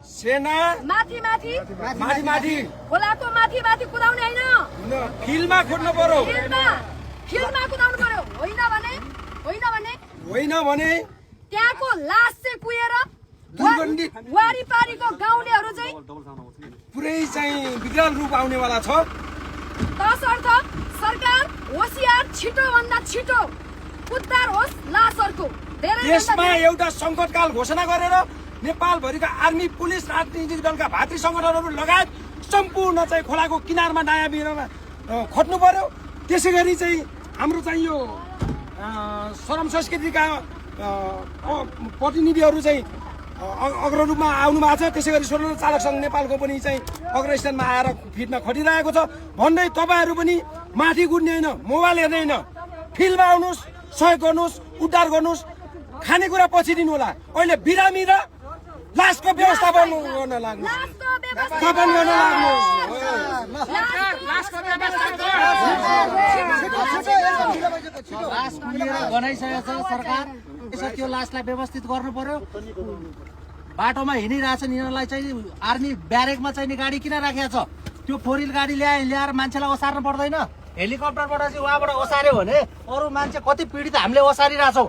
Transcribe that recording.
सेना माथि माथि माथि माथि खोलाको माथि माथि कुदाउने होइन फिल्डमा खोज्नु पर्यो फिल्डमा कुदाउनु पर्यो होइन भने त्यहाँको लास चाहिँ कुहेर दुर्गन्धित वारिपारीको गाउँलेहरू चाहिँ पुरै चाहिँ विकराल रूप आउनेवाला छ। तसर्थ सरकार होसियार छिटो भन्दा छिटो उद्धार होस् लासहरूको। देशमा एउटा संकटकाल घोषणा गरेर नेपालभरिका आर्मी पुलिस राजनीतिक दलका भातृ संगठनहरू लगायत सम्पूर्ण चाहिँ खोलाको किनारमा नयाँ बिनामा खोज्नु पर्यो। त्यसै गरी चाहिँ हाम्रो चाहिँ यो श्रम संस्कृतिका प्रतिनिधिहरू चाहिँ अग्ररूपमा आउनु भएको छ। त्यसै गरी स्वर्ण चालक सङ्घ नेपालको पनि चाहिँ अग्रस्थानमा आएर फिल्डमा खटिरहेको छ। भन्दै तपाईँहरू पनि माथि कुद्ने होइन, मोबाइल हेर्ने होइन, फिल्डमा आउनुहोस्, सहयोग गर्नुहोस्, उद्धार गर्नुहोस्। खानेकुरा पछि दिनु होला। अहिले बिरामी र लासको व्यवस्थापन गर्न लाग्नु बनाइसकेको छ सरकार। त्यो लासलाई व्यवस्थित गर्नु पर्यो। बाटोमा हिँडिरहेछ यिनीहरूलाई चाहिँ आर्मी ब्यारेकमा चाहिँ नि गाडी किन राखेको छ? त्यो फोर व्हिल गाडी ल्याएर मान्छेलाई ओसार्नु पर्दैन? हेलिकप्टरबाट चाहिँ उहाँबाट ओसार्यो भने अरू मान्छे कति पीडित हामीले ओसारिरहेछौँ।